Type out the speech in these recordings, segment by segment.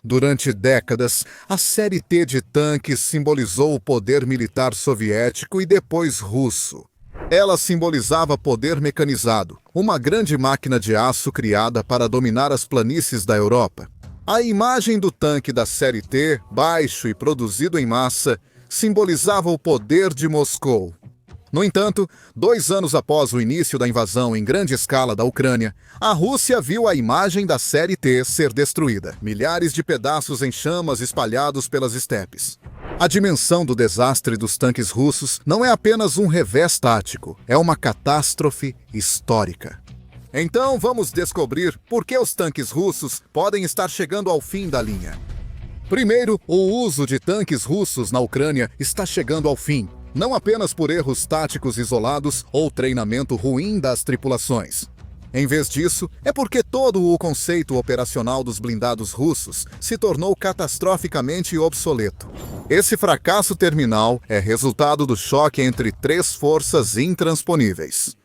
Durante décadas, a série T de tanques simbolizou o poder militar soviético e depois russo. Ela simbolizava poder mecanizado, uma grande máquina de aço criada para dominar as planícies da Europa. A imagem do tanque da série T, baixo e produzido em massa, simbolizava o poder de Moscou. No entanto, 2 anos após o início da invasão em grande escala da Ucrânia, a Rússia viu a imagem da série T ser destruída, milhares de pedaços em chamas espalhados pelas estepes. A dimensão do desastre dos tanques russos não é apenas um revés tático, é uma catástrofe histórica. Então vamos descobrir por que os tanques russos podem estar chegando ao fim da linha. Primeiro, o uso de tanques russos na Ucrânia está chegando ao fim, não apenas por erros táticos isolados ou treinamento ruim das tripulações. Em vez disso, é porque todo o conceito operacional dos blindados russos se tornou catastroficamente obsoleto. Esse fracasso terminal é resultado do choque entre 3 forças intransponíveis.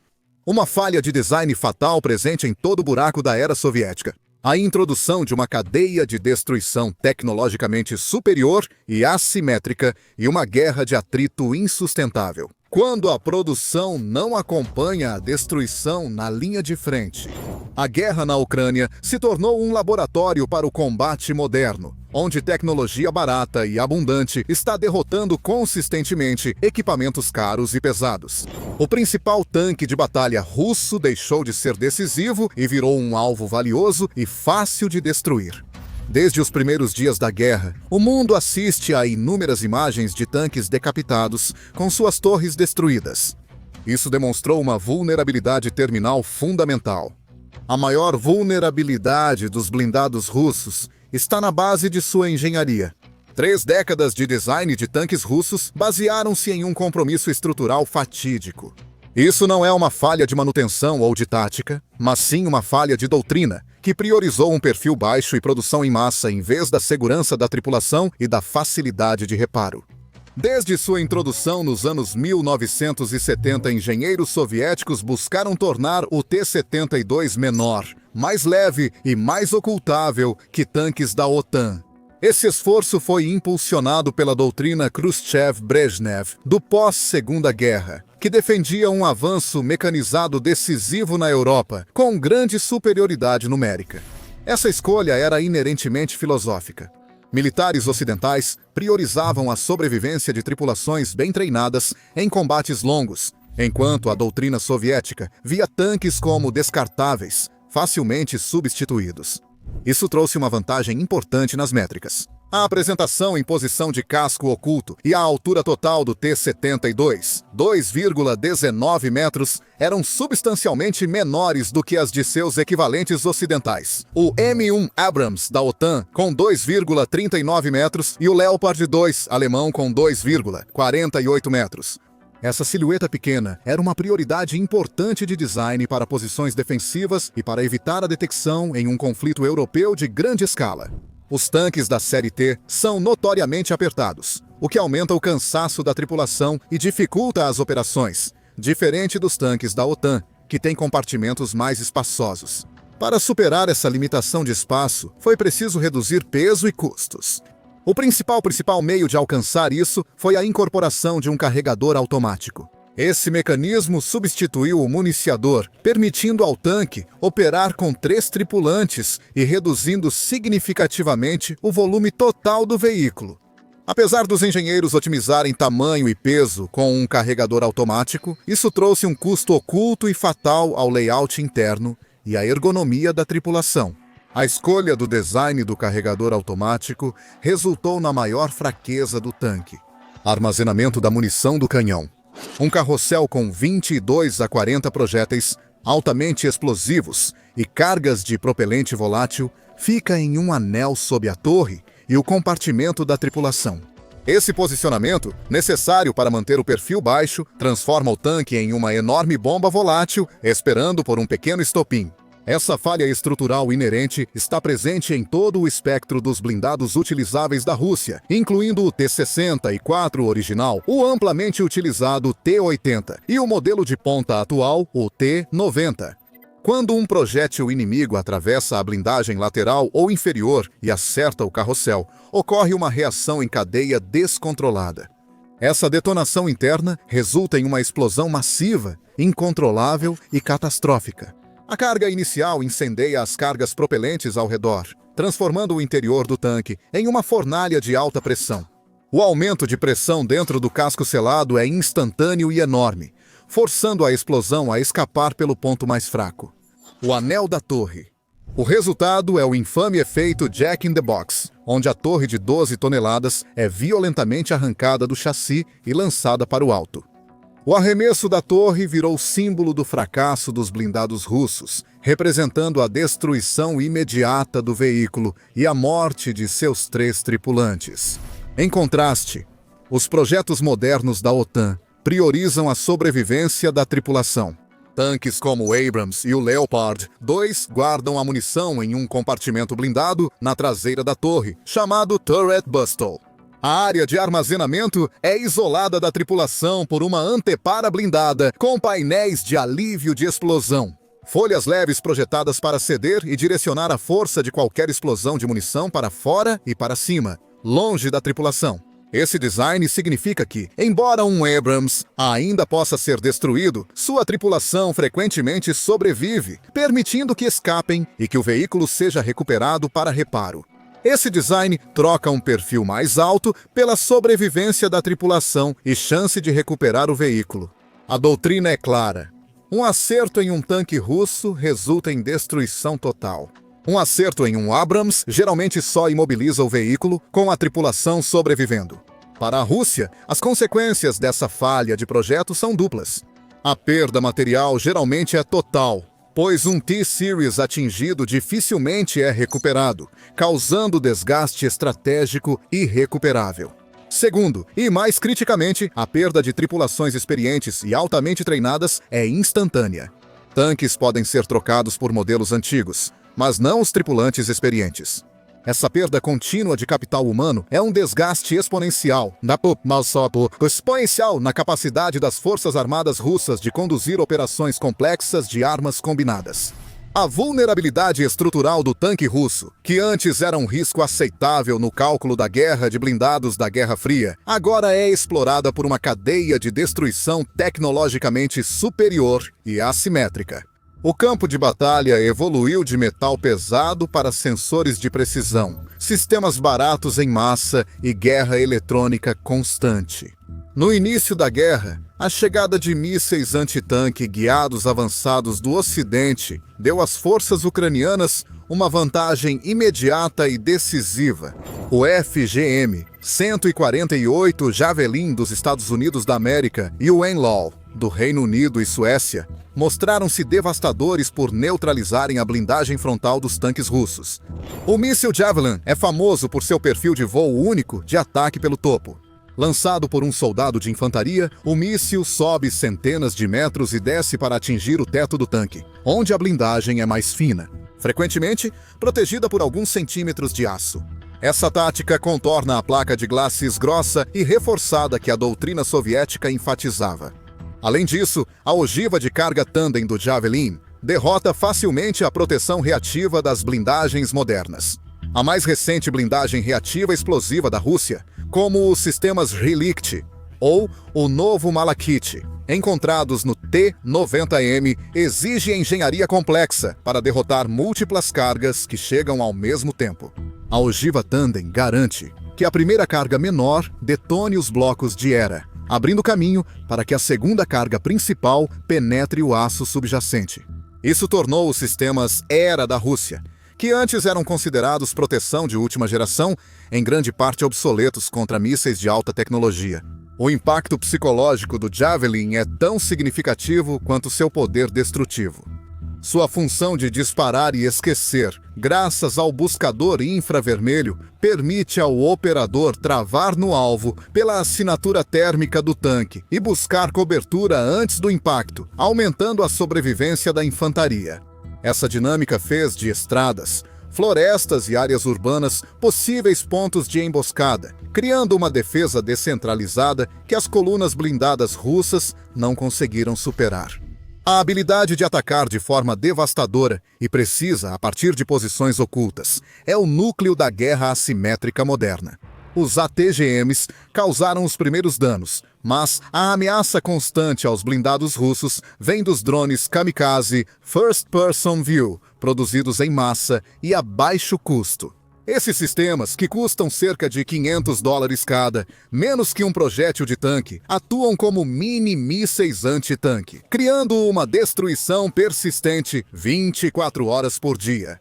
Uma falha de design fatal presente em todo o buraco da era soviética. A introdução de uma cadeia de destruição tecnologicamente superior e assimétrica e uma guerra de atrito insustentável. Quando a produção não acompanha a destruição na linha de frente. A guerra na Ucrânia se tornou um laboratório para o combate moderno, onde tecnologia barata e abundante está derrotando consistentemente equipamentos caros e pesados. O principal tanque de batalha russo deixou de ser decisivo e virou um alvo valioso e fácil de destruir. Desde os primeiros dias da guerra, o mundo assiste a inúmeras imagens de tanques decapitados com suas torres destruídas. Isso demonstrou uma vulnerabilidade terminal fundamental. A maior vulnerabilidade dos blindados russos está na base de sua engenharia. 3 décadas de design de tanques russos basearam-se em um compromisso estrutural fatídico. Isso não é uma falha de manutenção ou de tática, mas sim uma falha de doutrina, que priorizou um perfil baixo e produção em massa em vez da segurança da tripulação e da facilidade de reparo. Desde sua introdução nos anos 1970, engenheiros soviéticos buscaram tornar o T-72 menor, mais leve e mais ocultável que tanques da OTAN. Esse esforço foi impulsionado pela doutrina Khrushchev-Brezhnev do pós-Segunda Guerra, que defendia um avanço mecanizado decisivo na Europa, com grande superioridade numérica. Essa escolha era inerentemente filosófica. Militares ocidentais priorizavam a sobrevivência de tripulações bem treinadas em combates longos, enquanto a doutrina soviética via tanques como descartáveis, facilmente substituídos. Isso trouxe uma vantagem importante nas métricas. A apresentação em posição de casco oculto e a altura total do T-72, 2,19 metros, eram substancialmente menores do que as de seus equivalentes ocidentais. O M1 Abrams da OTAN, com 2,39 metros, e o Leopard 2 alemão, com 2,48 metros. Essa silhueta pequena era uma prioridade importante de design para posições defensivas e para evitar a detecção em um conflito europeu de grande escala. Os tanques da série T são notoriamente apertados, o que aumenta o cansaço da tripulação e dificulta as operações, diferente dos tanques da OTAN, que têm compartimentos mais espaçosos. Para superar essa limitação de espaço, foi preciso reduzir peso e custos. O principal meio de alcançar isso foi a incorporação de um carregador automático. Esse mecanismo substituiu o municiador, permitindo ao tanque operar com 3 tripulantes e reduzindo significativamente o volume total do veículo. Apesar dos engenheiros otimizarem tamanho e peso com um carregador automático, isso trouxe um custo oculto e fatal ao layout interno e à ergonomia da tripulação. A escolha do design do carregador automático resultou na maior fraqueza do tanque: armazenamento da munição do canhão. Um carrossel com 22 a 40 projéteis, altamente explosivos e cargas de propelente volátil fica em um anel sob a torre e o compartimento da tripulação. Esse posicionamento, necessário para manter o perfil baixo, transforma o tanque em uma enorme bomba volátil esperando por um pequeno estopim. Essa falha estrutural inerente está presente em todo o espectro dos blindados utilizáveis da Rússia, incluindo o T-64 original, o amplamente utilizado T-80 e o modelo de ponta atual, o T-90. Quando um projétil inimigo atravessa a blindagem lateral ou inferior e acerta o carrossel, ocorre uma reação em cadeia descontrolada. Essa detonação interna resulta em uma explosão massiva, incontrolável e catastrófica. A carga inicial incendeia as cargas propelentes ao redor, transformando o interior do tanque em uma fornalha de alta pressão. O aumento de pressão dentro do casco selado é instantâneo e enorme, forçando a explosão a escapar pelo ponto mais fraco, o anel da torre. O resultado é o infame efeito Jack in the Box, onde a torre de 12 toneladas é violentamente arrancada do chassi e lançada para o alto. O arremesso da torre virou símbolo do fracasso dos blindados russos, representando a destruição imediata do veículo e a morte de seus 3 tripulantes. Em contraste, os projetos modernos da OTAN priorizam a sobrevivência da tripulação. Tanques como o Abrams e o Leopard 2 guardam a munição em um compartimento blindado na traseira da torre, chamado Turret Bustle. A área de armazenamento é isolada da tripulação por uma antepara blindada com painéis de alívio de explosão. Folhas leves projetadas para ceder e direcionar a força de qualquer explosão de munição para fora e para cima, longe da tripulação. Esse design significa que, embora um Abrams ainda possa ser destruído, sua tripulação frequentemente sobrevive, permitindo que escapem e que o veículo seja recuperado para reparo. Esse design troca um perfil mais alto pela sobrevivência da tripulação e chance de recuperar o veículo. A doutrina é clara. Um acerto em um tanque russo resulta em destruição total. Um acerto em um Abrams geralmente só imobiliza o veículo, com a tripulação sobrevivendo. Para a Rússia, as consequências dessa falha de projeto são duplas. A perda material geralmente é total, pois um T-Series atingido dificilmente é recuperado, causando desgaste estratégico irrecuperável. Segundo, e mais criticamente, a perda de tripulações experientes e altamente treinadas é instantânea. Tanques podem ser trocados por modelos antigos, mas não os tripulantes experientes. Essa perda contínua de capital humano é um desgaste exponencial na capacidade das Forças Armadas russas de conduzir operações complexas de armas combinadas. A vulnerabilidade estrutural do tanque russo, que antes era um risco aceitável no cálculo da guerra de blindados da Guerra Fria, agora é explorada por uma cadeia de destruição tecnologicamente superior e assimétrica. O campo de batalha evoluiu de metal pesado para sensores de precisão, sistemas baratos em massa e guerra eletrônica constante. No início da guerra, a chegada de mísseis antitanque guiados avançados do Ocidente deu às forças ucranianas uma vantagem imediata e decisiva. O FGM-148 Javelin dos Estados Unidos da América e o NLAW do Reino Unido e Suécia mostraram-se devastadores por neutralizarem a blindagem frontal dos tanques russos. O míssil Javelin é famoso por seu perfil de voo único de ataque pelo topo. Lançado por um soldado de infantaria, o míssil sobe centenas de metros e desce para atingir o teto do tanque, onde a blindagem é mais fina, frequentemente protegida por alguns centímetros de aço. Essa tática contorna a placa de glacis grossa e reforçada que a doutrina soviética enfatizava. Além disso, a ogiva de carga tandem do Javelin derrota facilmente a proteção reativa das blindagens modernas. A mais recente blindagem reativa explosiva da Rússia, como os sistemas Relikt ou o novo Malakit, encontrados no T-90M, exige engenharia complexa para derrotar múltiplas cargas que chegam ao mesmo tempo. A ogiva tandem garante que a primeira carga menor detone os blocos de ERA, abrindo caminho para que a segunda carga principal penetre o aço subjacente. Isso tornou os sistemas ERA da Rússia, que antes eram considerados proteção de última geração, em grande parte obsoletos contra mísseis de alta tecnologia. O impacto psicológico do Javelin é tão significativo quanto seu poder destrutivo. Sua função de disparar e esquecer, graças ao buscador infravermelho, permite ao operador travar no alvo pela assinatura térmica do tanque e buscar cobertura antes do impacto, aumentando a sobrevivência da infantaria. Essa dinâmica fez de estradas, florestas e áreas urbanas possíveis pontos de emboscada, criando uma defesa descentralizada que as colunas blindadas russas não conseguiram superar. A habilidade de atacar de forma devastadora e precisa a partir de posições ocultas é o núcleo da guerra assimétrica moderna. Os ATGMs causaram os primeiros danos, mas a ameaça constante aos blindados russos vem dos drones kamikaze First Person View, produzidos em massa e a baixo custo. Esses sistemas, que custam cerca de $500 cada, menos que um projétil de tanque, atuam como mini-mísseis anti-tanque, criando uma destruição persistente 24 horas por dia.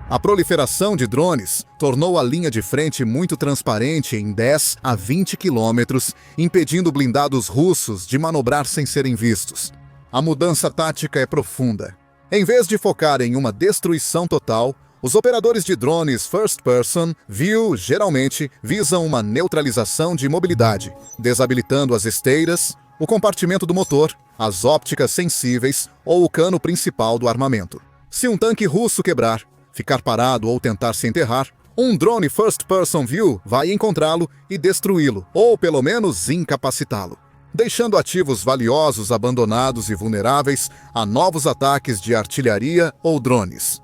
A proliferação de drones tornou a linha de frente muito transparente em 10 a 20 quilômetros, impedindo blindados russos de manobrar sem serem vistos. A mudança tática é profunda. Em vez de focar em uma destruição total, os operadores de drones First Person View geralmente visam uma neutralização de mobilidade, desabilitando as esteiras, o compartimento do motor, as ópticas sensíveis ou o cano principal do armamento. Se um tanque russo quebrar, ficar parado ou tentar se enterrar, um drone First Person View vai encontrá-lo e destruí-lo, ou pelo menos incapacitá-lo, deixando ativos valiosos abandonados e vulneráveis a novos ataques de artilharia ou drones.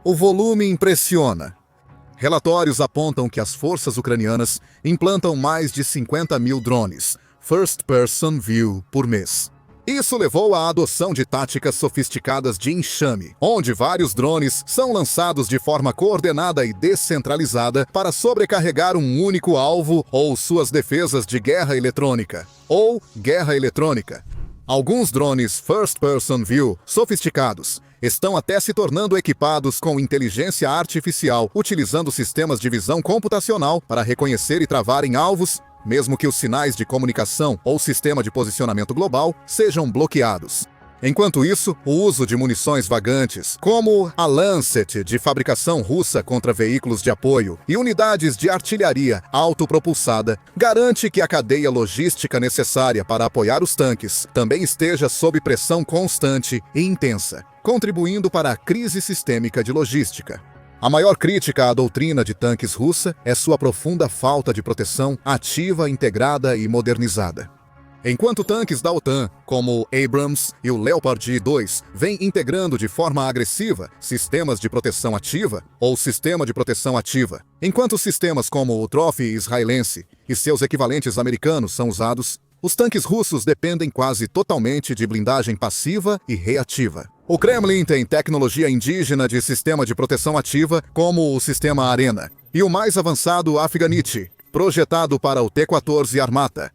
O volume impressiona. Relatórios apontam que as forças ucranianas implantam mais de 50 mil drones First Person View por mês. Isso levou à adoção de táticas sofisticadas de enxame, onde vários drones são lançados de forma coordenada e descentralizada para sobrecarregar um único alvo ou suas defesas de guerra eletrônica, Alguns drones First Person View sofisticados estão até se tornando equipados com inteligência artificial, utilizando sistemas de visão computacional para reconhecer e travarem alvos, mesmo que os sinais de comunicação ou sistema de posicionamento global sejam bloqueados. Enquanto isso, o uso de munições vagantes, como a Lancet de fabricação russa contra veículos de apoio e unidades de artilharia autopropulsada, garante que a cadeia logística necessária para apoiar os tanques também esteja sob pressão constante e intensa, contribuindo para a crise sistêmica de logística. A maior crítica à doutrina de tanques russa é sua profunda falta de proteção ativa, integrada e modernizada. Enquanto tanques da OTAN, como o Abrams e o Leopard 2, vêm integrando de forma agressiva sistemas de proteção ativa ou sistema de proteção ativa, enquanto sistemas como o Trophy israelense e seus equivalentes americanos são usados, os tanques russos dependem quase totalmente de blindagem passiva e reativa. O Kremlin tem tecnologia indígena de sistema de proteção ativa, como o sistema Arena, e o mais avançado Afganit, projetado para o T-14 Armata.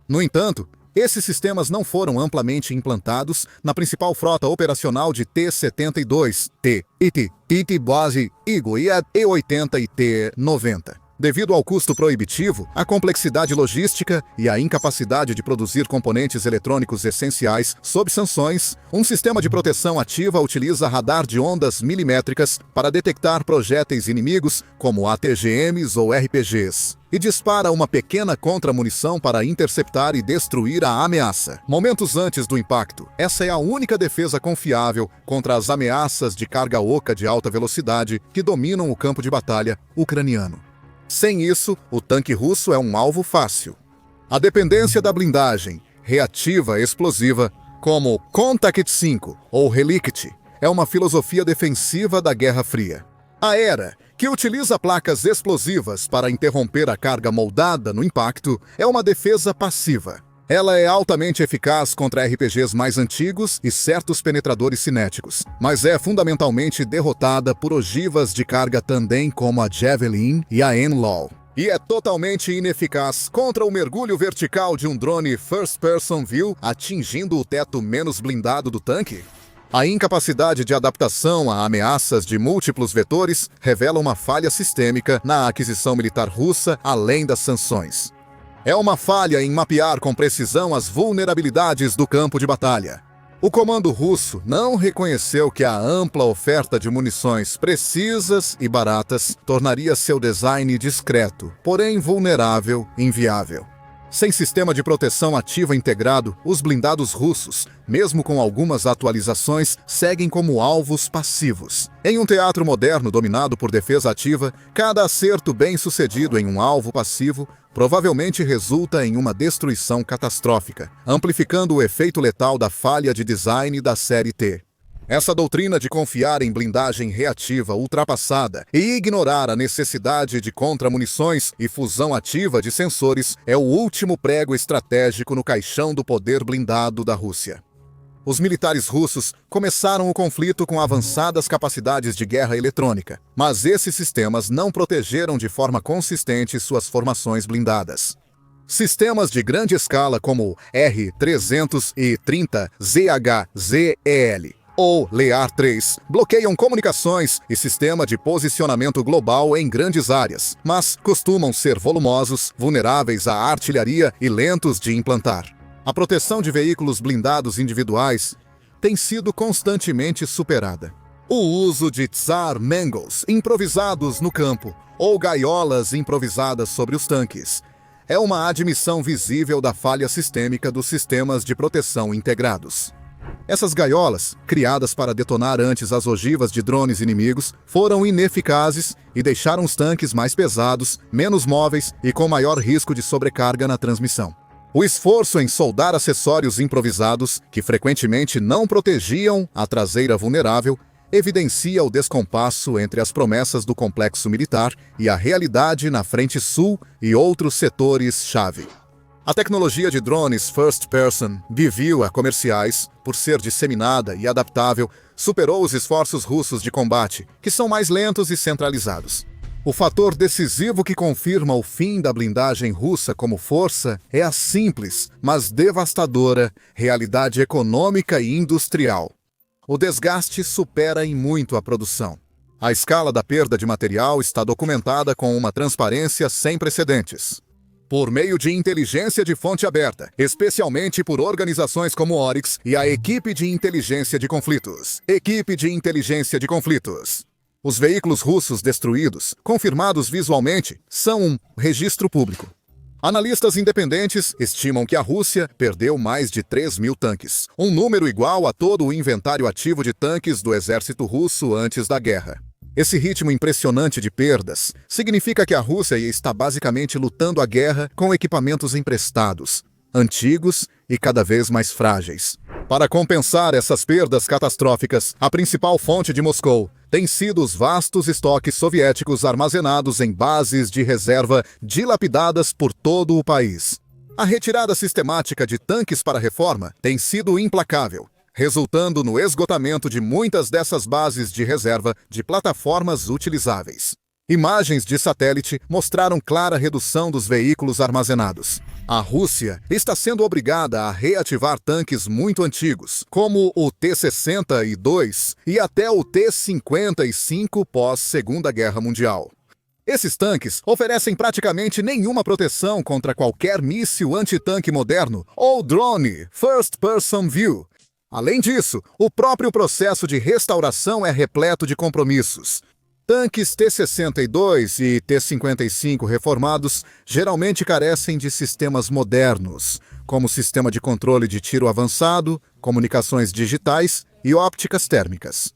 No entanto, esses sistemas não foram amplamente implantados na principal frota operacional de T-72, T Base Eagle e E-80 e T-90. Devido ao custo proibitivo, a complexidade logística e a incapacidade de produzir componentes eletrônicos essenciais sob sanções, um sistema de proteção ativa utiliza radar de ondas milimétricas para detectar projéteis inimigos, como ATGMs ou RPGs, e dispara uma pequena contramunição para interceptar e destruir a ameaça. Momentos antes do impacto, essa é a única defesa confiável contra as ameaças de carga oca de alta velocidade que dominam o campo de batalha ucraniano. Sem isso, o tanque russo é um alvo fácil. A dependência da blindagem reativa explosiva, como Contact 5 ou Relict, é uma filosofia defensiva da Guerra Fria. A Era, que utiliza placas explosivas para interromper a carga moldada no impacto, é uma defesa passiva. Ela é altamente eficaz contra RPGs mais antigos e certos penetradores cinéticos, mas é fundamentalmente derrotada por ogivas de carga tandem como a Javelin e a NLAW. E é totalmente ineficaz contra o mergulho vertical de um drone First Person View atingindo o teto menos blindado do tanque. A incapacidade de adaptação a ameaças de múltiplos vetores revela uma falha sistêmica na aquisição militar russa além das sanções. É uma falha em mapear com precisão as vulnerabilidades do campo de batalha. O comando russo não reconheceu que a ampla oferta de munições precisas e baratas tornaria seu design discreto, porém vulnerável, inviável. Sem sistema de proteção ativa integrado, os blindados russos, mesmo com algumas atualizações, seguem como alvos passivos. Em um teatro moderno dominado por defesa ativa, cada acerto bem-sucedido em um alvo passivo provavelmente resulta em uma destruição catastrófica, amplificando o efeito letal da falha de design da série T. Essa doutrina de confiar em blindagem reativa ultrapassada e ignorar a necessidade de contramunições e fusão ativa de sensores é o último prego estratégico no caixão do poder blindado da Rússia. Os militares russos começaram o conflito com avançadas capacidades de guerra eletrônica, mas esses sistemas não protegeram de forma consistente suas formações blindadas. Sistemas de grande escala como R-330ZHZEL ou Lear-3 bloqueiam comunicações e sistema de posicionamento global em grandes áreas, mas costumam ser volumosos, vulneráveis à artilharia e lentos de implantar. A proteção de veículos blindados individuais tem sido constantemente superada. O uso de Tsar Mangles improvisados no campo ou gaiolas improvisadas sobre os tanques é uma admissão visível da falha sistêmica dos sistemas de proteção integrados. Essas gaiolas, criadas para detonar antes as ogivas de drones inimigos, foram ineficazes e deixaram os tanques mais pesados, menos móveis e com maior risco de sobrecarga na transmissão. O esforço em soldar acessórios improvisados, que frequentemente não protegiam a traseira vulnerável, evidencia o descompasso entre as promessas do complexo militar e a realidade na frente sul e outros setores-chave. A tecnologia de drones first person, BVU a comerciais, por ser disseminada e adaptável, superou os esforços russos de combate, que são mais lentos e centralizados. O fator decisivo que confirma o fim da blindagem russa como força é a simples, mas devastadora, realidade econômica e industrial. O desgaste supera em muito a produção. A escala da perda de material está documentada com uma transparência sem precedentes. Por meio de inteligência de fonte aberta, especialmente por organizações como Oryx e a Equipe de Inteligência de Conflitos. Os veículos russos destruídos, confirmados visualmente, são um registro público. Analistas independentes estimam que a Rússia perdeu mais de 3.000 tanques, um número igual a todo o inventário ativo de tanques do exército russo antes da guerra. Esse ritmo impressionante de perdas significa que a Rússia está basicamente lutando a guerra com equipamentos emprestados, antigos e cada vez mais frágeis. Para compensar essas perdas catastróficas, a principal fonte de Moscou tem sido os vastos estoques soviéticos armazenados em bases de reserva dilapidadas por todo o país. A retirada sistemática de tanques para reforma tem sido implacável, resultando no esgotamento de muitas dessas bases de reserva de plataformas utilizáveis. Imagens de satélite mostraram clara redução dos veículos armazenados. A Rússia está sendo obrigada a reativar tanques muito antigos, como o T-62 e até o T-55 pós-Segunda Guerra Mundial. Esses tanques oferecem praticamente nenhuma proteção contra qualquer míssil antitanque moderno ou drone First Person View. Além disso, o próprio processo de restauração é repleto de compromissos. Tanques T-62 e T-55 reformados geralmente carecem de sistemas modernos, como sistema de controle de tiro avançado, comunicações digitais e ópticas térmicas.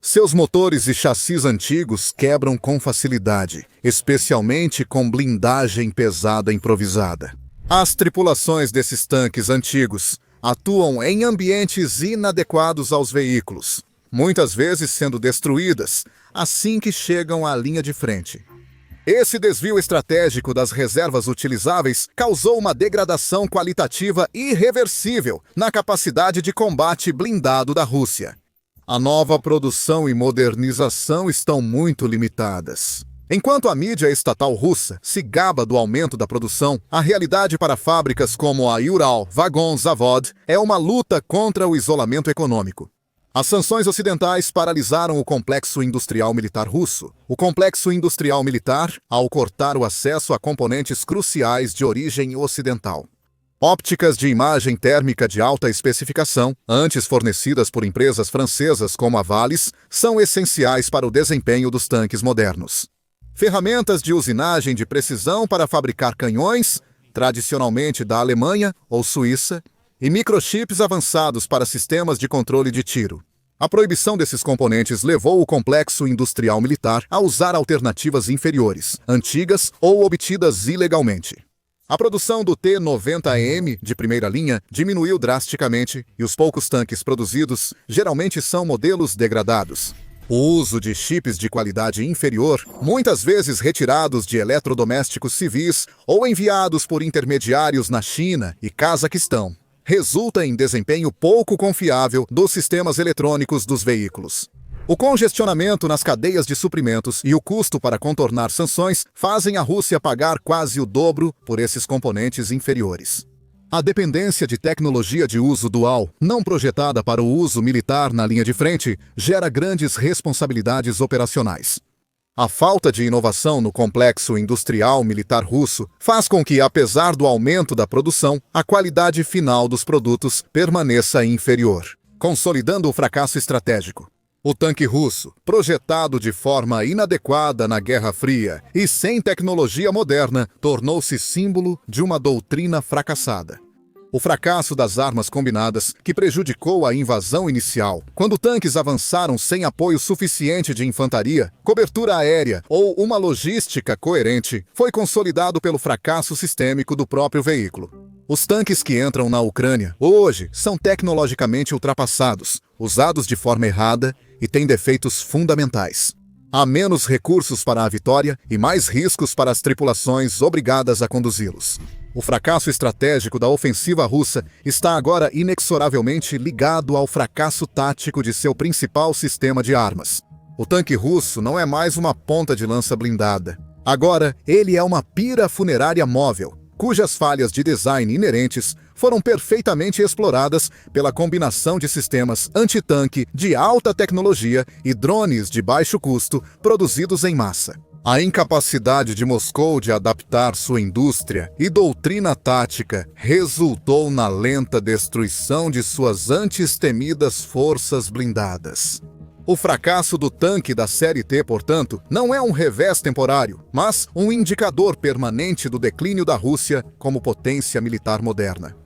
Seus motores e chassis antigos quebram com facilidade, especialmente com blindagem pesada improvisada. As tripulações desses tanques antigos atuam em ambientes inadequados aos veículos, muitas vezes sendo destruídas assim que chegam à linha de frente. Esse desvio estratégico das reservas utilizáveis causou uma degradação qualitativa irreversível na capacidade de combate blindado da Rússia. A nova produção e modernização estão muito limitadas. Enquanto a mídia estatal russa se gaba do aumento da produção, a realidade para fábricas como a Ural Vagon Zavod é uma luta contra o isolamento econômico. As sanções ocidentais paralisaram o complexo industrial militar russo. O complexo industrial militar, ao cortar o acesso a componentes cruciais de origem ocidental. Ópticas de imagem térmica de alta especificação, antes fornecidas por empresas francesas como a Vales, são essenciais para o desempenho dos tanques modernos. Ferramentas de usinagem de precisão para fabricar canhões, tradicionalmente da Alemanha ou Suíça, e microchips avançados para sistemas de controle de tiro. A proibição desses componentes levou o complexo industrial militar a usar alternativas inferiores, antigas ou obtidas ilegalmente. A produção do T-90M de primeira linha diminuiu drasticamente e os poucos tanques produzidos geralmente são modelos degradados. O uso de chips de qualidade inferior, muitas vezes retirados de eletrodomésticos civis ou enviados por intermediários na China e Cazaquistão, resulta em desempenho pouco confiável dos sistemas eletrônicos dos veículos. O congestionamento nas cadeias de suprimentos e o custo para contornar sanções fazem a Rússia pagar quase o dobro por esses componentes inferiores. A dependência de tecnologia de uso dual, não projetada para o uso militar na linha de frente, gera grandes responsabilidades operacionais. A falta de inovação no complexo industrial militar russo faz com que, apesar do aumento da produção, a qualidade final dos produtos permaneça inferior, consolidando o fracasso estratégico. O tanque russo, projetado de forma inadequada na Guerra Fria e sem tecnologia moderna, tornou-se símbolo de uma doutrina fracassada. O fracasso das armas combinadas, que prejudicou a invasão inicial, quando tanques avançaram sem apoio suficiente de infantaria, cobertura aérea ou uma logística coerente, foi consolidado pelo fracasso sistêmico do próprio veículo. Os tanques que entram na Ucrânia, hoje, são tecnologicamente ultrapassados, usados de forma errada e têm defeitos fundamentais. Há menos recursos para a vitória e mais riscos para as tripulações obrigadas a conduzi-los. O fracasso estratégico da ofensiva russa está agora inexoravelmente ligado ao fracasso tático de seu principal sistema de armas. O tanque russo não é mais uma ponta de lança blindada. Agora, ele é uma pira funerária móvel, cujas falhas de design inerentes foram perfeitamente exploradas pela combinação de sistemas antitanque de alta tecnologia e drones de baixo custo produzidos em massa. A incapacidade de Moscou de adaptar sua indústria e doutrina tática resultou na lenta destruição de suas antes temidas forças blindadas. O fracasso do tanque da série T, portanto, não é um revés temporário, mas um indicador permanente do declínio da Rússia como potência militar moderna.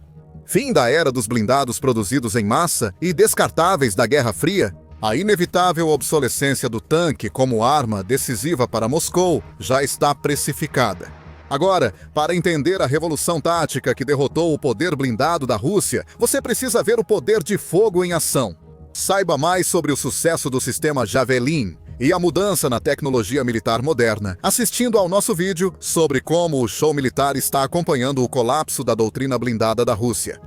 Fim da era dos blindados produzidos em massa e descartáveis da Guerra Fria, a inevitável obsolescência do tanque como arma decisiva para Moscou já está precificada. Agora, para entender a revolução tática que derrotou o poder blindado da Rússia, você precisa ver o poder de fogo em ação. Saiba mais sobre o sucesso do sistema Javelin e a mudança na tecnologia militar moderna, assistindo ao nosso vídeo sobre como o show militar está acompanhando o colapso da doutrina blindada da Rússia.